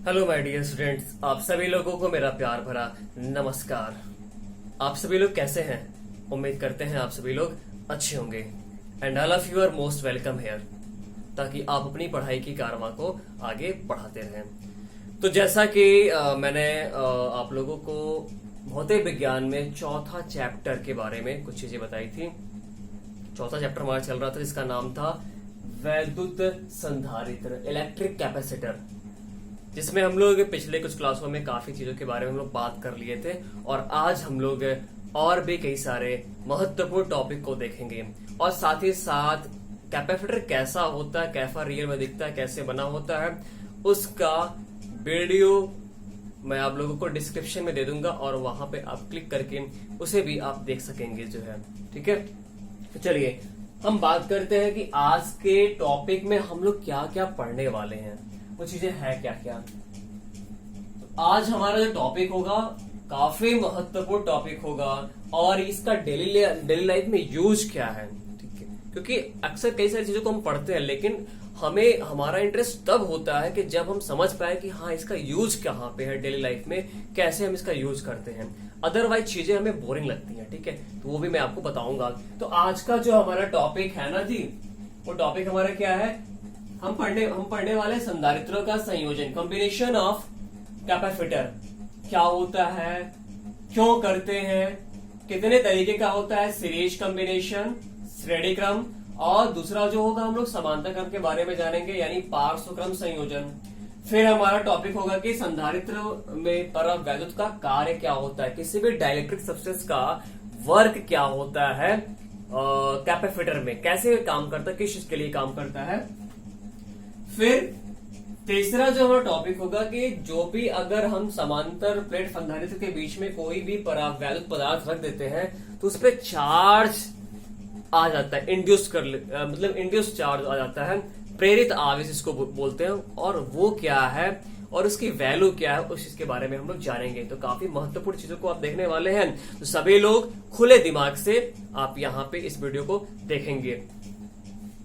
Hello my dear students, आप सभी लोगों को मेरा प्यार भरा नमस्कार। आप सभी लोग कैसे हैं? उम्मीद करते हैं आप सभी लोग अच्छे होंगे and all of you are most welcome here, ताकि आप अपनी पढ़ाई की कारवां को आगे बढ़ाते रहें। तो जैसा कि मैंने आप लोगों को भौतिक विज्ञान में चौथा चैप्टर के बारे में कुछ चीजें बताई थी। चौथा चैप्टर हमारा चल रहा था जिसका नाम था वैद्युत संधारित्र, इलेक्ट्रिक कैपेसिटर, जिसमें हम लोग पिछले कुछ क्लासों में काफी चीजों के बारे में हम लोग बात कर लिए थे। और आज हम लोग और भी कई सारे महत्वपूर्ण टॉपिक को देखेंगे और साथ ही साथ कैपेसिटर कैसा होता है, कैसा रियल में दिखता है, कैसे बना होता है, उसका वीडियो मैं आप लोगों को डिस्क्रिप्शन में दे दूंगा और वहां पे आप क्लिक करके उसे भी आप देख सकेंगे जो है। ठीक है, तो चलिए हम बात करते हैं कि आज के टॉपिक में हम लोग क्या क्या पढ़ने वाले हैं, वो चीजें हैं क्या क्या। तो आज हमारा जो टॉपिक होगा काफी महत्वपूर्ण टॉपिक होगा और इसका डेली लाइफ में यूज क्या है। ठीक है, क्योंकि अक्सर कई सारी चीजों को हम पढ़ते हैं लेकिन हमें हमारा इंटरेस्ट तब होता है कि जब हम समझ पाए कि हाँ इसका यूज कहाँ पे है डेली लाइफ में, कैसे हम इसका यूज करते हैं। अदरवाइज चीजें हमें बोरिंग लगती हैं। ठीक है, तो वो भी मैं आपको बताऊंगा। तो आज का जो हमारा टॉपिक है ना जी, वो टॉपिक हमारा क्या है, हम पढ़ने वाले संधारित्रों का संयोजन, कॉम्बिनेशन ऑफ कैपेसिटर। क्या होता है, क्यों करते हैं, कितने तरीके का होता है, सीरीज कॉम्बिनेशन, श्रेणी क्रम, और दूसरा जो होगा हम लोग समांतर क्रम के बारे में जानेंगे, यानी पार्श्वक्रम संयोजन। फिर हमारा टॉपिक होगा कि संधारित्र में परावैद्युत का कार्य क्या होता है, किसी भी डाइलेक्ट्रिक सब्सटेंस का वर्क क्या होता है, कैपेसिटर में कैसे काम करता है, किस चीज के लिए काम करता है। फिर तीसरा जो हमारा टॉपिक होगा कि जो भी अगर हम समांतर प्लेट संधारित्र के बीच में कोई भी परावैद्युत पदार्थ रख देते हैं तो उस पर चार्ज आ जाता है, मतलब इंड्यूस चार्ज आ जाता है, प्रेरित आवेश इसको बोलते हैं। और वो क्या है और उसकी वैल्यू क्या है, उस चीज के बारे में हम लोग जानेंगे। तो काफी महत्वपूर्ण चीजों को आप देखने वाले हैं, तो सभी लोग खुले दिमाग से आप यहाँ पे इस वीडियो को देखेंगे।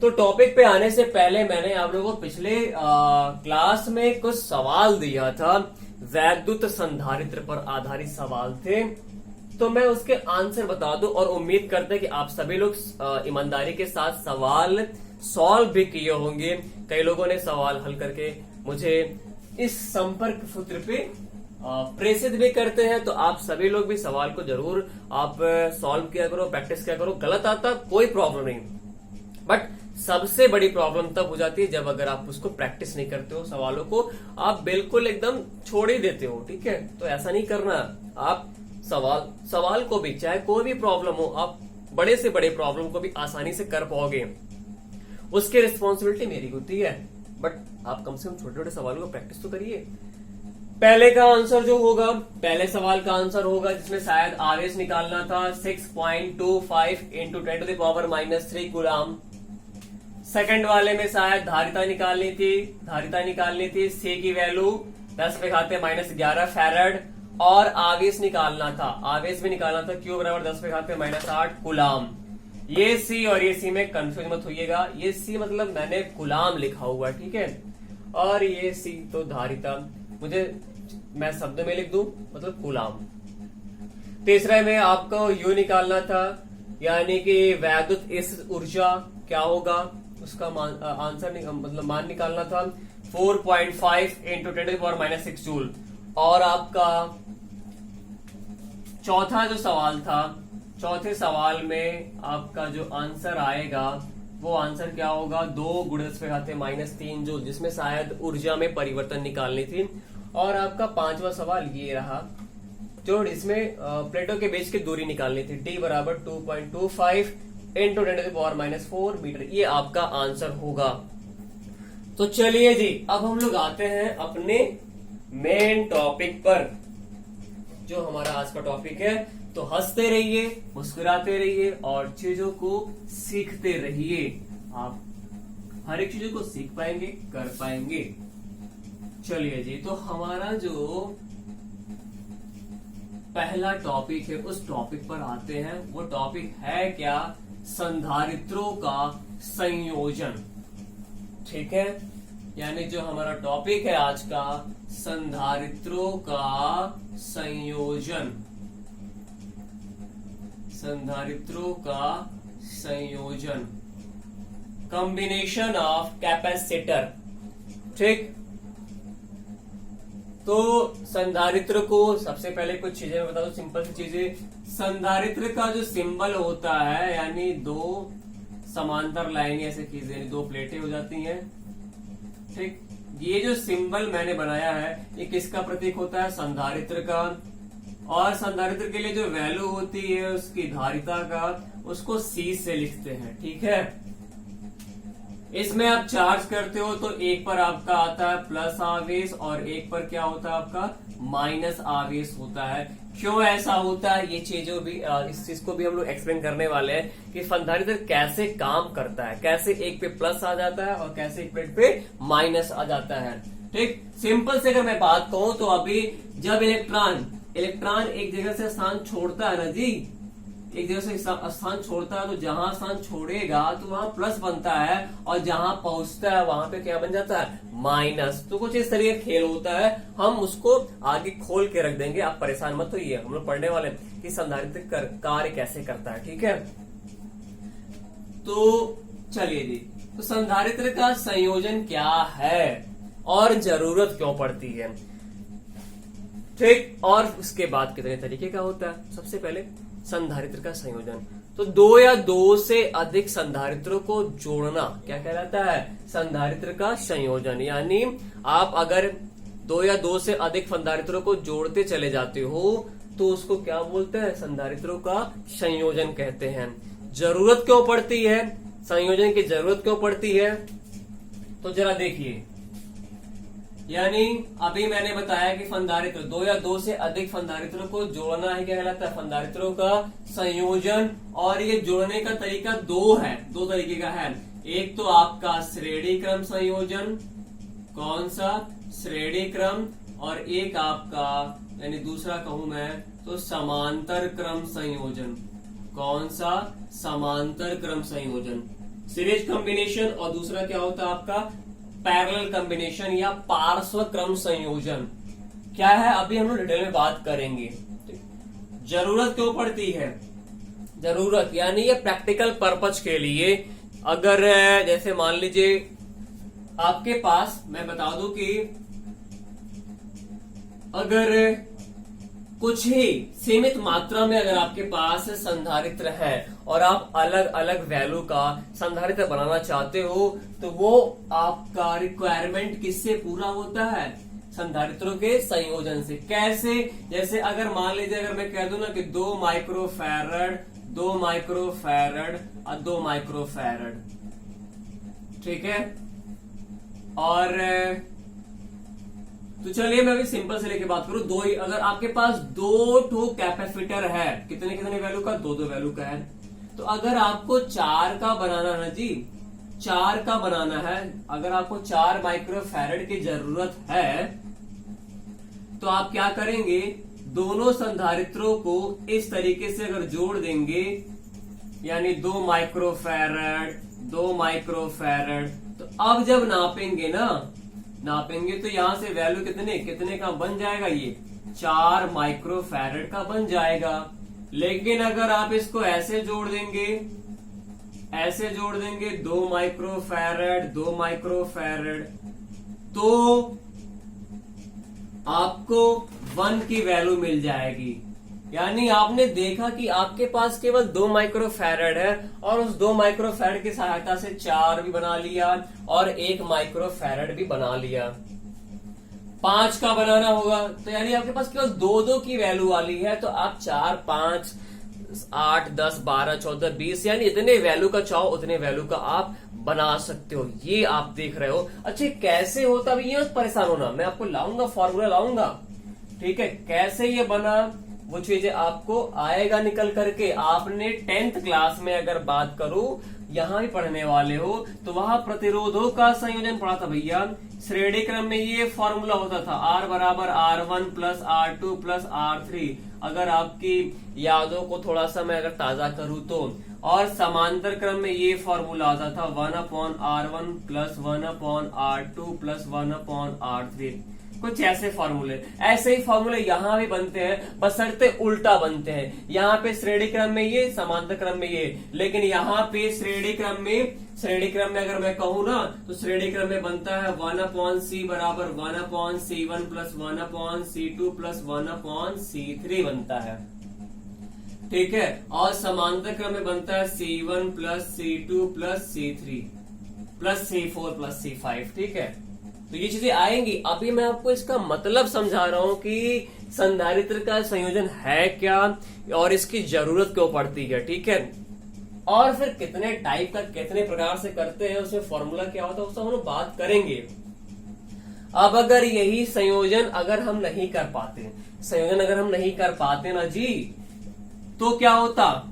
तो टॉपिक पे आने से पहले मैंने आप लोगों को पिछले क्लास में कुछ सवाल दिया था, वैद्युत संधारित्र पर आधारित सवाल थे, तो मैं उसके आंसर बता दूं और उम्मीद करते हैं कि आप सभी लोग ईमानदारी के साथ सवाल सॉल्व भी किए होंगे। कई लोगों ने सवाल हल करके मुझे इस संपर्क सूत्र पे प्रेषित भी करते हैं, तो आप सभी लोग भी सवाल को जरूर आप सॉल्व किया करो, प्रैक्टिस किया करो। गलत आता कोई प्रॉब्लम नहीं, बट सबसे बड़ी प्रॉब्लम तब हो जाती है जब अगर आप उसको प्रैक्टिस नहीं करते हो, सवालों को आप बिल्कुल एकदम छोड़ ही देते हो। ठीक है, तो ऐसा नहीं करना। आप सवाल को भी, चाहे कोई भी प्रॉब्लम हो, आप बड़े से बड़े प्रॉब्लम को भी आसानी से कर पाओगे। उसकी रिस्पॉन्सिबिलिटी मेरी होती है, बट आप कम से कम छोटे छोटे सवालों को प्रैक्टिस तो करिए। पहले का आंसर जो होगा, पहले सवाल का आंसर होगा जिसमें शायद आवेश निकालना था 6.25 इंटू 10⁻³ कूलम। सेकंड वाले में शायद धारिता निकालनी थी, सी की वैल्यू 10⁻⁻11 फैराड, और आवेश निकालना था, आवेश भी निकालना था, Q बराबर 10⁻⁻8 कूलम। ये सी और ये सी में कंफ्यूज मत होइएगा, ये सी मतलब मैंने कूलम लिखा हुआ, ठीक है, और ये सी तो धारिता, मैं शब्द में लिख दूं मतलब कूलम। तीसरे में आपको यू निकालना था, यानी कि वैद्युत इस ऊर्जा क्या होगा, उसका मान निकालना था 4.5 इंटू 10⁻⁻6 जूल। और आपका चौथा जो सवाल था, चौथे सवाल में आपका जो आंसर आएगा वो आंसर क्या होगा, 2 × 10⁻³ जूल, जिसमें शायद ऊर्जा में परिवर्तन निकालनी थी। और आपका पांचवा सवाल ये रहा जो इसमें प्लेटों के बीच की दूरी निकालनी थी, D बराबर 2.25 इंटू 10⁻⁴ मीटर। ये आपका आंसर होगा। तो चलिए जी, अब हम लोग आते हैं अपने मेन टॉपिक पर, जो हमारा आज का टॉपिक है। तो हंसते रहिए, मुस्कुराते रहिए और चीजों को सीखते रहिए। आप हर एक चीजों को सीख पाएंगे, कर पाएंगे। चलिए जी, तो हमारा जो पहला टॉपिक है उस टॉपिक पर आते हैं। वो टॉपिक है क्या, संधारित्रों का संयोजन। ठीक है, यानी जो हमारा टॉपिक है आज का, संधारित्रों का संयोजन। संधारित्रों का संयोजन, कॉम्बिनेशन ऑफ कैपेसिटर। ठीक, तो संधारित्र को सबसे पहले कुछ चीजें मैं बता दूं, सिंपल सी चीजें। संधारित्र का जो सिंबल होता है, यानी दो समांतर लाइन ऐसे खींचे, यानी दो प्लेटें हो जाती हैं। ठीक, ये जो सिंबल मैंने बनाया है ये किसका प्रतीक होता है? संधारित्र का। और संधारित्र के लिए जो वैल्यू होती है उसकी धारिता का, उसको C से लिखते हैं। ठीक है, इसमें आप चार्ज करते हो तो एक पर आपका आता है प्लस आवेश और एक पर क्या होता है आपका माइनस आवेश होता है। क्यों ऐसा होता है, ये चीजों भी इस चीज को भी हम लोग एक्सप्लेन करने वाले हैं कि संधारित्र कैसे काम करता है, कैसे एक पे प्लस आ जाता है और कैसे एक प्लेट पे माइनस आ जाता है। ठीक, सिंपल से अगर मैं बात कहूं तो अभी जब इलेक्ट्रॉन एक जगह से स्थान छोड़ता है ना जी, एक जगह से स्थान छोड़ता है तो जहां स्थान छोड़ेगा तो वहां प्लस बनता है और जहां पहुंचता है वहां पे क्या बन जाता है? माइनस। तो कुछ इस तरीके का खेल होता है, हम उसको आगे खोल के रख देंगे, आप परेशान मत होइए। हम लोग पढ़ने वाले हैं कि संधारित्र कार्य कैसे करता है। ठीक है, तो चलिए जी, तो संधारित्र का संयोजन क्या है और जरूरत क्यों पड़ती है? ठीक, और उसके बाद कितने तरीके का होता है? सबसे पहले संधारित्र का संयोजन, तो दो या दो से अधिक संधारित्रों को जोड़ना क्या कहलाता है? संधारित्र का संयोजन। यानी आप अगर दो या दो से अधिक संधारित्रों को जोड़ते चले जाते हो तो उसको क्या बोलते हैं? संधारित्रों का संयोजन कहते हैं। जरूरत क्यों पड़ती है? संयोजन की जरूरत क्यों पड़ती है? तो जरा देखिए, यानी अभी मैंने बताया कि संधारित्र दो या दो से अधिक संधारित्रों को जोड़ना है, क्या कहलाता है? संधारित्रों का संयोजन। और ये जोड़ने का तरीका दो तरीके का है। एक तो आपका श्रेणी क्रम संयोजन, कौन सा? श्रेणी क्रम। और एक आपका, यानी दूसरा कहूं मैं तो समांतर क्रम संयोजन। कौन सा? समांतर क्रम संयोजन, सीरीज कॉम्बिनेशन। और दूसरा क्या होता है आपका? पैरेलल कॉम्बिनेशन या पार्श्व क्रम संयोजन। क्या है अभी हम लोग डिटेल में बात करेंगे। जरूरत क्यों पड़ती है? जरूरत यानी ये प्रैक्टिकल पर्पज के लिए, अगर जैसे मान लीजिए आपके पास, मैं बता दूं कि अगर कुछ ही सीमित मात्रा में अगर आपके पास संधारित्र है और आप अलग अलग वैल्यू का संधारित्र बनाना चाहते हो तो वो आपका रिक्वायरमेंट किससे पूरा होता है? संधारित्रों के संयोजन से। कैसे? जैसे अगर मान लीजिए अगर मैं कह दूं ना कि 2 माइक्रोफैरड, 2 माइक्रोफैरड और 2 माइक्रोफैरड, ठीक है। और तो चलिए मैं अभी सिंपल से लेके बात करूं, दो ही, अगर आपके पास दो ठो कैपेसिटर है, कितने कितने वैल्यू का? 2 वैल्यू का है। तो अगर आपको 4 का बनाना है जी, 4 का बनाना है, अगर आपको 4 माइक्रोफैरड की जरूरत है तो आप क्या करेंगे? दोनों संधारित्रों को इस तरीके से अगर जोड़ देंगे, यानी 2 माइक्रोफैरड, 2 माइक्रोफैरड, तो अब जब नापेंगे तो यहां से वैल्यू कितने का बन जाएगा? ये 4 माइक्रोफैरड का बन जाएगा। लेकिन अगर आप इसको ऐसे जोड़ देंगे, 2 माइक्रोफैरड, 2 माइक्रोफैरड, तो आपको 1 की वैल्यू मिल जाएगी। यानी आपने देखा कि आपके पास केवल 2 माइक्रोफैरड है और उस 2 माइक्रोफैरड की सहायता से 4 भी बना लिया और 1 माइक्रोफैरड भी बना लिया। 5 का बनाना होगा तो यानी आपके पास केवल 2 की वैल्यू वाली है, तो आप 4, 5, 8, 10, 12, 14, 20 यानी इतने वैल्यू का चाहो उतने वैल्यू का आप बना सकते हो। ये आप देख रहे हो। अच्छा, कैसे होता है? ये परेशान होना, मैं आपको लाऊंगा, फॉर्मूला लाऊंगा, ठीक है। कैसे ये बना वो चीजें आपको आएगा निकल करके। आपने 10th क्लास में अगर बात करूं, यहां भी पढ़ने वाले हो, तो वहां प्रतिरोधों का संयोजन पढ़ा था भैया। श्रेणी क्रम में ये फॉर्मूला होता था, R बराबर R1 plus R2 plus R3। अगर आपकी यादों को थोड़ा सा मैं अगर ताजा करूं तो, और समांतर क्रम में ये फॉर्मूला आता था 1/R1 plus 1/R2 plus 1/R3। कुछ ऐसे फॉर्मूले, ऐसे ही फॉर्मूले यहां भी बनते हैं, बशर्ते उल्टा बनते हैं। यहाँ पे श्रेणी क्रम में ये, समांतर क्रम में ये, लेकिन यहाँ पे श्रेणी क्रम में अगर मैं कहूँ ना तो श्रेणी क्रम में बनता है 1/C बराबर 1/C1 plus 1/C2 plus 1/C3 बनता है, ठीक है। और समांतर क्रम में बनता है C1 plus C2 plus C3 plus C4 plus C5, ठीक है। तो ये चीजें आएंगी। अभी मैं आपको इसका मतलब समझा रहा हूं कि संधारित्र का संयोजन है क्या और इसकी जरूरत क्यों पड़ती है, ठीक है। और फिर कितने टाइप का, कितने प्रकार से करते हैं, उसमें फॉर्मूला क्या होता है, उसका हम लोग बात करेंगे। अब अगर यही संयोजन अगर हम नहीं कर पाते ना जी, तो क्या होता,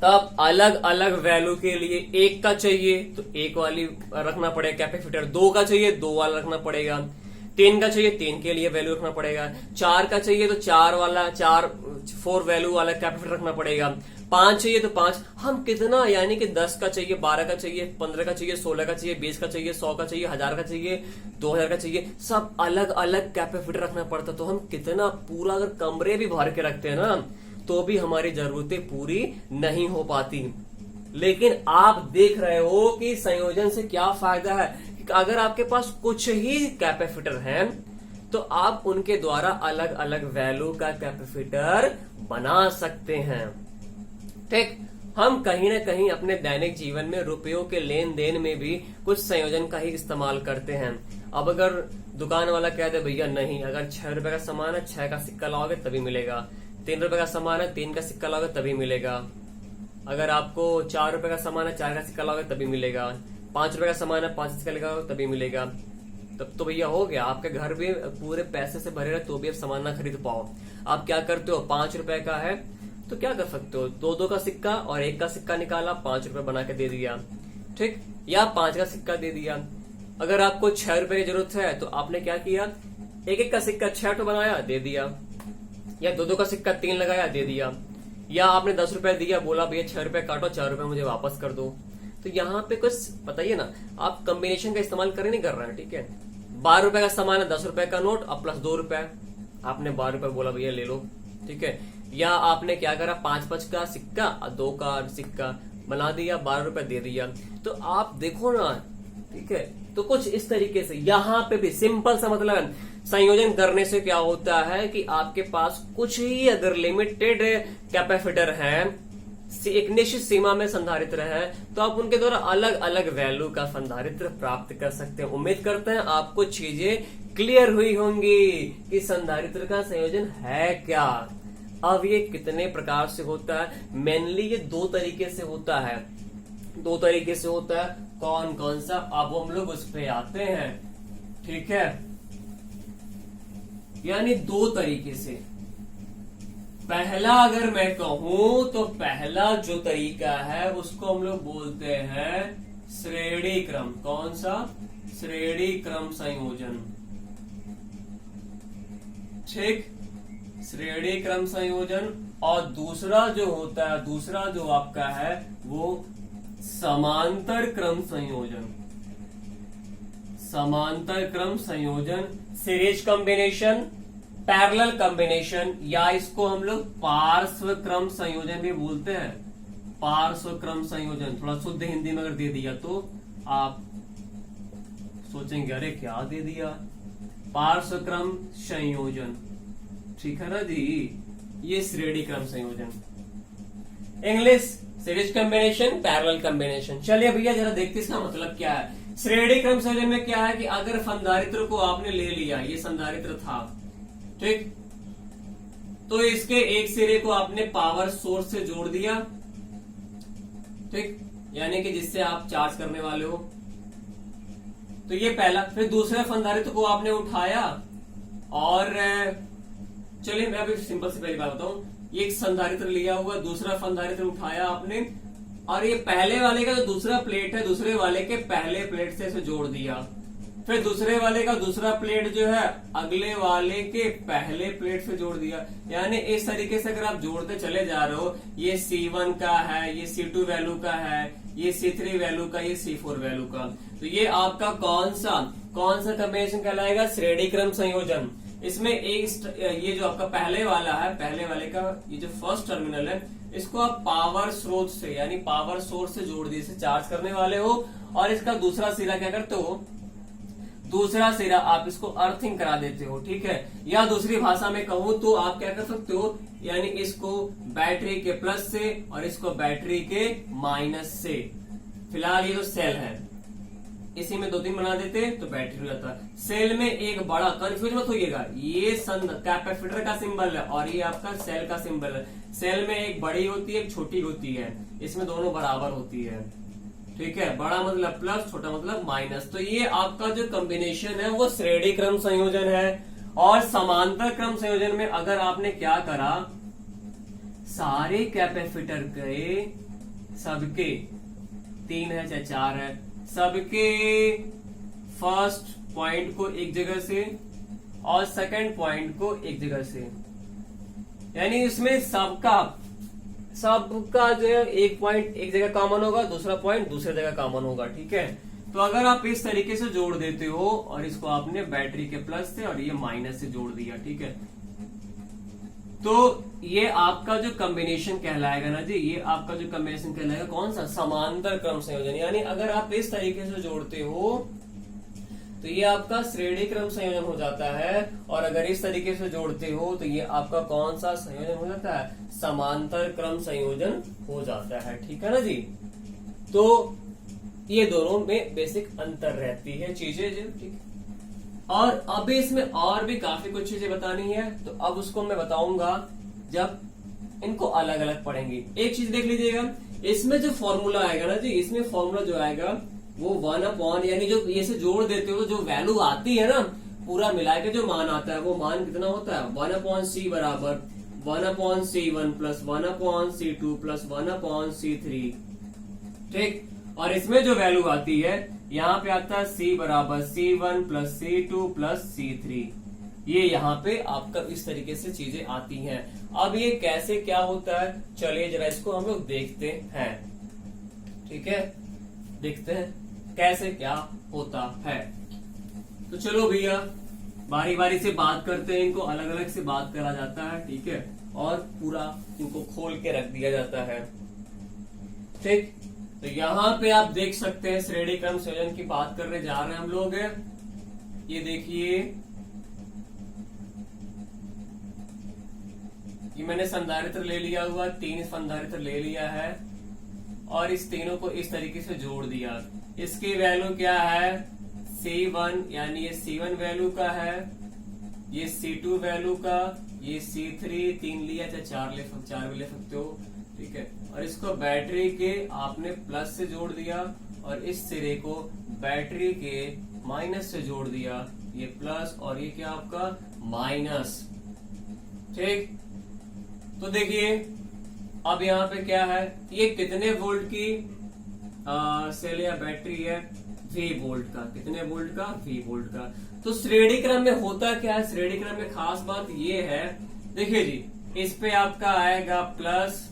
तब अलग अलग वैल्यू के लिए एक का चाहिए तो एक वाली रखना पड़ेगा कैपेसिटर, 2 का चाहिए 2 वाला रखना पड़ेगा, 3 का चाहिए 3 के लिए वैल्यू रखना पड़ेगा, 4 का चाहिए तो 4 वैल्यू वाला कैपेसिटर रखना पड़ेगा, 5 चाहिए तो 5। हम कितना, यानी कि 10 का चाहिए, 12 का चाहिए, 15 का चाहिए, 16 का चाहिए, 20 का चाहिए, 100 का चाहिए, 1000 का चाहिए, 2000 का चाहिए, सब अलग अलग कैपेसिटर रखना पड़ता। तो हम कितना पूरा, अगर कमरे भी भर के रखते हैं ना तो भी हमारी जरूरतें पूरी नहीं हो पाती। लेकिन आप देख रहे हो कि संयोजन से क्या फायदा है कि अगर आपके पास कुछ ही कैपेसिटर हैं तो आप उनके द्वारा अलग अलग वैल्यू का कैपेसिटर बना सकते हैं, ठीक। हम कहीं ना कहीं अपने दैनिक जीवन में रुपयों के लेन देन में भी कुछ संयोजन का ही इस्तेमाल करते हैं। अब अगर दुकान वाला कहते हैं भैया नहीं, अगर 6 रुपए का सामान है 6 का सिक्का लाओगे तभी मिलेगा, 3 रुपए का सामान है 3 का सिक्का लाओगे तभी मिलेगा, अगर आपको 4 रुपए का सामान है 4 का सिक्का लाओगे तभी मिलेगा, 5 रुपए का सामान है 5 सिक्का लगाओगे तभी मिलेगा। तब तो भैया हो गया, आपके घर भी पूरे पैसे से भरे रहे तो भी आप सामान ना खरीद पाओ। आप क्या करते हो, 5 रुपए का है तो क्या कर सकते हो, 2 का सिक्का और 1 का सिक्का निकाला, 5 रुपए बना के दे दिया, ठीक, या 5 का सिक्का दे दिया। अगर आपको 6 रुपए की जरूरत है तो आपने क्या किया, 1 का सिक्का 6 बनाया दे दिया, या 2 का सिक्का 3 लगाया दे दिया, या आपने 10 रुपए दिया, बोला भैया 6 रुपए काटो 4 रुपए मुझे वापस कर दो। तो यहाँ पे कुछ बताइए ना, आप कॉम्बिनेशन का इस्तेमाल कर नहीं कर रहे हैं, ठीक है। 12 रुपए का सामान है 10 रुपए का नोट अब प्लस 2 रुपए, आपने 12 रुपए बोला भैया ले लो, ठीक है। या आपने क्या करा, 5 का सिक्का और 2 का सिक्का बना दिया, 12 रुपए दे दिया। तो आप देखो ना, ठीक है। तो कुछ इस तरीके से यहाँ पे भी सिंपल सा मतलब संयोजन करने से क्या होता है कि आपके पास कुछ ही अगर लिमिटेड कैपेसिटर है, एक निश्चित सीमा में संधारित्र है, तो आप उनके द्वारा अलग अलग वैल्यू का संधारित्र प्राप्त कर सकते हैं। उम्मीद करते हैं आपको चीजें क्लियर हुई होंगी कि संधारित्र का संयोजन है क्या। अब ये कितने प्रकार से होता है, मेनली ये 2 तरीके से होता है। 2 तरीके से होता है, कौन कौन सा, अब हम लोग उस पे आते हैं, ठीक है। यानी 2 तरीके से। पहला अगर मैं कहूं तो पहला जो तरीका है उसको हम लोग बोलते हैं श्रेणी क्रम। कौन सा, श्रेणी क्रम संयोजन, ठीक, श्रेणी क्रम संयोजन। और दूसरा जो होता है, दूसरा जो आपका है वो समांतर क्रम संयोजन। समांतर क्रम संयोजन, सीरीज कॉम्बिनेशन, पैरेलल कॉम्बिनेशन, या इसको हम लोग पार्श्व क्रम संयोजन भी बोलते हैं। पार्श्व क्रम संयोजन थोड़ा शुद्ध हिंदी में अगर दे दिया तो आप सोचेंगे अरे क्या दे दिया, पार्श्व क्रम संयोजन, ठीक है ना जी। ये श्रेणी क्रम संयोजन, English series combination, parallel combination. चलिए भैया जरा देखते इसका मतलब क्या है। श्रेणी क्रम संयोजन में क्या है कि अगर संधारित्र को आपने ले लिया, ये संधारित्र था, ठीक, तो इसके एक सिरे को आपने पावर सोर्स से जोड़ दिया, ठीक, यानी कि जिससे आप चार्ज करने वाले हो, तो ये पहला। फिर दूसरे संधारित्र को आपने उठाया और चलिए मैं अभी सिंपल से पहली बात बताऊं, ये एक संधारित्र लिया हुआ, दूसरा संधारित्र उठाया आपने और ये पहले वाले का जो दूसरा प्लेट है दूसरे वाले के पहले प्लेट से इसे जोड़ दिया। फिर दूसरे वाले का दूसरा प्लेट जो है अगले वाले के पहले प्लेट से जोड़ दिया। यानी इस तरीके से अगर आप जोड़ते चले जा रहे हो, ये C1 का है, ये C2 वैल्यू का है, ये C3 वैल्यू का, ये C4 वैल्यू का, तो ये आपका कौन सा कॉम्बिनेशन कहलाएगा? श्रेणी क्रम संयोजन। इसमें एक ये जो आपका पहले वाला है, पहले वाले का ये जो फर्स्ट टर्मिनल है, इसको आप पावर स्रोत से यानी पावर सोर्स से जोड़ दिए, इसे चार्ज करने वाले हो, और इसका दूसरा सिरा क्या करते हो? दूसरा सिरा आप इसको अर्थिंग करा देते हो, ठीक है। या दूसरी भाषा में कहूं तो आप क्या कर सकते हो, यानी इसको बैटरी के प्लस से और इसको बैटरी के माइनस से, फिलहाल ये जो सेल है इसी में 2-3 बना देते तो बैटरी हो जाता है। सेल में एक बड़ा, कंफ्यूज मत होइएगा, ये कैपेसिटर का सिंबल है और ये आपका सेल का सिंबल है। सेल में एक बड़ी होती है, एक छोटी होती है, इसमें दोनों बराबर होती है, ठीक है। बड़ा मतलब प्लस, छोटा मतलब माइनस। तो ये आपका जो कॉम्बिनेशन है वो श्रेणी क्रम संयोजन है। और समांतर क्रम संयोजन में अगर आपने क्या करा, सारे कैपेसिटर के सबके 3 है चाहे 4 है, सबके फर्स्ट पॉइंट को एक जगह से और सेकंड पॉइंट को एक जगह से, यानी इसमें सबका जो है एक पॉइंट एक जगह कॉमन होगा, दूसरा पॉइंट दूसरी जगह कॉमन होगा, ठीक है। तो अगर आप इस तरीके से जोड़ देते हो और इसको आपने बैटरी के प्लस से और ये माइनस से जोड़ दिया, ठीक है, तो ये आपका जो कॉम्बिनेशन कहलाएगा ना जी, ये आपका जो कॉम्बिनेशन कहलाएगा कौन सा? समांतर क्रम संयोजन। यानी अगर आप इस तरीके से जोड़ते हो तो ये आपका श्रेणी क्रम संयोजन हो जाता है, और अगर इस तरीके से जोड़ते हो तो ये आपका कौन सा संयोजन हो जाता है? समांतर क्रम संयोजन हो जाता है, ठीक है ना जी। तो ये दोनों में बेसिक अंतर रहती है चीजें, ठीक है। और अभी इसमें और भी काफी कुछ चीजें बतानी है, तो अब उसको मैं बताऊंगा जब इनको अलग अलग पढ़ेंगे। एक चीज देख लीजिएगा, इसमें जो फॉर्मूला आएगा ना जी, इसमें फॉर्मूला जो आएगा वो 1/, यानी जो ये से जोड़ देते हो तो जो वैल्यू आती है ना, पूरा मिला के जो मान आता है वो मान कितना होता है? 1/C बराबर 1/C1 plus 1/C2 plus 1/C3, ठीक। और इसमें जो वैल्यू आती है, यहाँ पे आता है C बराबर C1 plus C2 plus C3। ये यहाँ पे आपका इस तरीके से चीजें आती हैं। अब ये कैसे क्या होता है, चलिए जरा इसको हम लोग देखते हैं, ठीक है। देखते हैं कैसे क्या होता है। तो चलो भैया बारी बारी से बात करते हैं, इनको अलग अलग से बात करा जाता है, ठीक है, और पूरा इनको खोल के रख दिया जाता है, ठीक। तो यहाँ पे आप देख सकते हैं श्रेणी क्रम संयोजन की बात करने जा रहे हैं हम लोग। ये देखिए, ये मैंने संधारित्र ले लिया हुआ, 3 संधारित्र ले लिया है और इस तीनों को इस तरीके से जोड़ दिया। इसकी वैल्यू क्या है? C1, यानी ये C1 वैल्यू का है, ये C2 वैल्यू का, ये C3, 3 लिया चाहे 4 भी ले सकते हो, ठीक है। और इसको बैटरी के आपने प्लस से जोड़ दिया और इस सिरे को बैटरी के माइनस से जोड़ दिया, ये प्लस और ये क्या आपका माइनस, ठीक। तो देखिए अब यहाँ पे क्या है, ये कितने वोल्ट की सेल या बैटरी है? V वोल्ट का। कितने वोल्ट का? V वोल्ट का। तो श्रेणी क्रम में होता क्या है? श्रेणी क्रम में खास बात ये है, देखिए जी, इस पे आपका आएगा प्लस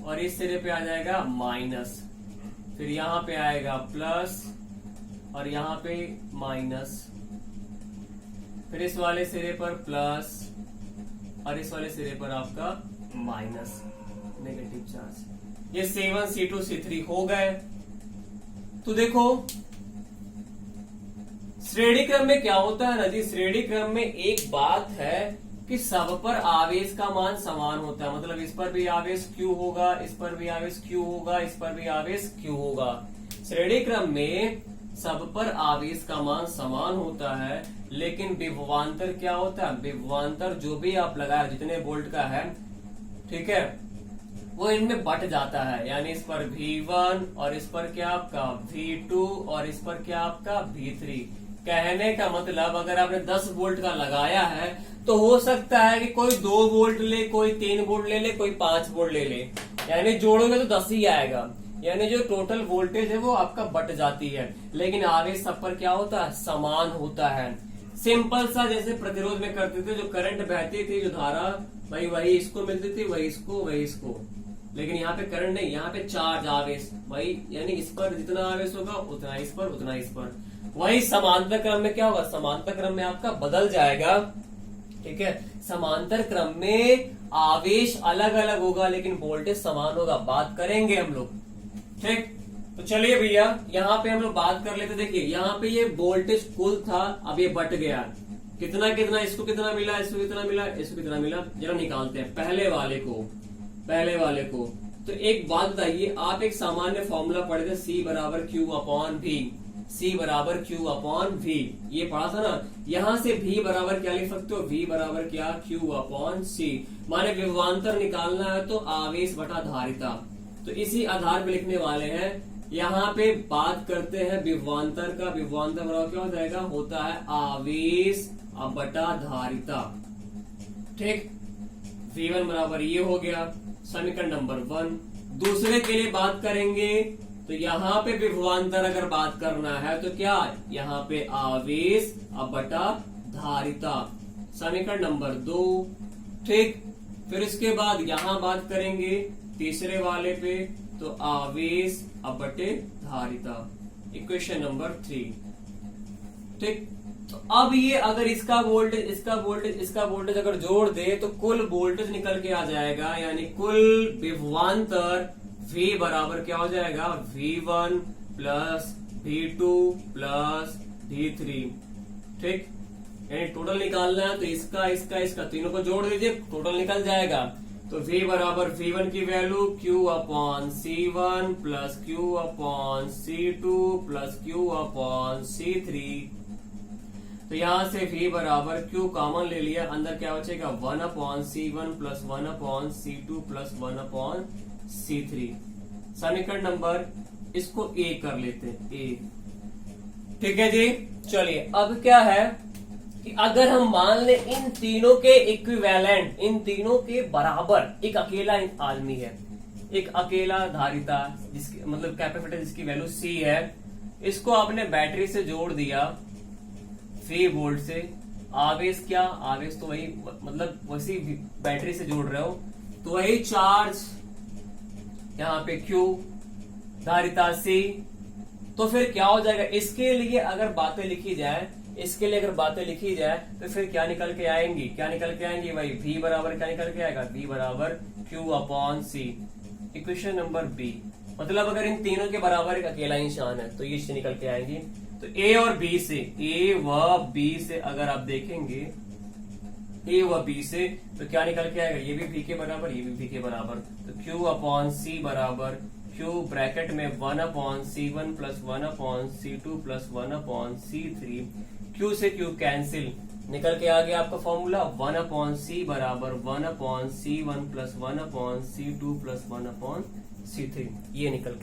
और इस सिरे पे आ जाएगा माइनस, फिर यहाँ पे आएगा प्लस और यहाँ पे माइनस, फिर इस वाले सिरे पर प्लस और इस वाले सिरे पर आपका माइनस, नेगेटिव चार्ज। ये C1, C2, C3 हो गए। तो देखो श्रेणी क्रम में क्या होता है ना जी, श्रेणी क्रम में एक बात है कि सब पर आवेश का मान समान होता है, मतलब इस पर भी आवेश Q होगा, इस पर भी आवेश Q होगा, इस पर भी आवेश Q होगा। श्रेणी क्रम में सब पर आवेश का मान समान होता है, लेकिन विभवांतर क्या होता है? विभवांतर जो भी आप लगाए जितने वोल्ट का है, ठीक है, वो इनमें बट जाता है। यानी इस पर V1 और इस पर क्या आपका V2 और इस पर क्या आपका V3। कहने का मतलब अगर आपने 10 वोल्ट का लगाया है तो हो सकता है कि कोई 2 वोल्ट ले, कोई 3 वोल्ट ले ले, कोई 5 वोल्ट ले ले, यानी जोड़ोगे तो 10 ही आएगा। यानी जो टोटल वोल्टेज है वो आपका बट जाती है, लेकिन आवेश सब पर क्या होता है, समान होता है। सिंपल सा जैसे प्रतिरोध में करते थे, जो करंट बहती थी, जो धारा भाई वही इसको मिलती थी, वही इसको, लेकिन यहाँ पे करंट नहीं, यहाँ पे चार्ज आवेश भाई, यानी इस पर जितना आवेश होगा उतना इस पर, उतना इस पर। वही समांतर क्रम में क्या होगा, समांतर क्रम में आपका बदल जाएगा। ठीक है, समांतर क्रम में आवेश अलग अलग होगा लेकिन वोल्टेज समान होगा, बात करेंगे हम लोग। ठीक, तो चलिए भैया यहाँ पे हम लोग बात कर लेते। देखिए यहाँ पे ये वोल्टेज कुल था, अब ये बट गया, कितना कितना, इसको कितना मिला, इसको कितना मिला, इसको कितना मिला, जरा निकालते हैं पहले वाले को। तो एक बात बताइए, आप एक सामान्य फॉर्मूला पढ़े थे, C बराबर Q अपॉन V, C बराबर Q अपॉन V, ये पढ़ा था ना। यहाँ से V बराबर क्या लिख सकते हो, V बराबर क्या, Q अपॉन C। माने विभवांतर निकालना है तो आवेश बटा धारिता, तो इसी आधार पे लिखने वाले हैं। यहाँ पे बात करते हैं विभवांतर का, विभवांतर बराबर क्या हो जाएगा, होता है आवेश बटा धारिता। ठीक, V1 बराबर ये हो गया समीकरण नंबर 1। दूसरे के लिए बात करेंगे तो यहाँ पे विभवांतर अगर बात करना है तो क्या, यहाँ पे आवेश बटा धारिता, समीकरण नंबर 2। ठीक, फिर इसके बाद यहाँ बात करेंगे तीसरे वाले पे, तो आवेश बटे धारिता, इक्वेशन नंबर 3। ठीक, तो अब ये अगर इसका वोल्टेज अगर जोड़ दे तो कुल वोल्टेज निकल के आ जाएगा, यानी कुल विभवांतर V बराबर क्या हो जाएगा, V1 plus V2 plus V3। ठीक, यानी टोटल निकालना है तो इसका तीनों को जोड़ दीजिए, टोटल निकल जाएगा। तो V बराबर V1 की value Q upon C1 plus Q upon C2 plus Q upon C3। तो यहां से V बराबर Q कॉमन ले लिया, अंदर क्या बचेगा, 1 upon C1 plus 1 upon C2 plus 1 upon C3। समीकरण नंबर, इसको A कर लेते हैं, A। ठीक है जी, चलिए अब क्या है कि अगर हम मान ले इन तीनों के इक्विवेलेंट, इन तीनों के बराबर एक अकेला आदमी है, एक अकेला धारिता जिसकी मतलब कैपेसिटर जिसकी वैल्यू C है, इसको आपने बैटरी से जोड़ दिया V वोल्ट से। आवेश क्या, आवेश तो वही मतलब वैसी बैटरी से जोड़ रहे हो तो वही चार्ज, यहाँ पे Q, धारिता C। तो फिर क्या हो जाएगा, इसके लिए अगर बातें लिखी जाए तो फिर क्या निकल के आएंगी, भाई V बराबर क्या निकल के आएगा, V बराबर Q upon C, equation number B। मतलब अगर इन तीनों के बराबर एक अकेला निशान है तो ये चीज निकल के आएंगी। तो A और B से, A व B से अगर आप देखेंगे, A व B से तो क्या निकल के आएगा, ये भी V के बराबर, ये भी V के बराबर। तो Q अपॉन C बराबर Q ब्रैकेट में 1 upon C1 plus 1 upon C2 plus 1 upon C3। Q से Q कैंसिल, निकल के आ गया आपका फॉर्मूला 1 अपॉन C बराबर 1 upon C1 plus 1 upon C2 plus 1 upon C3, ये निकल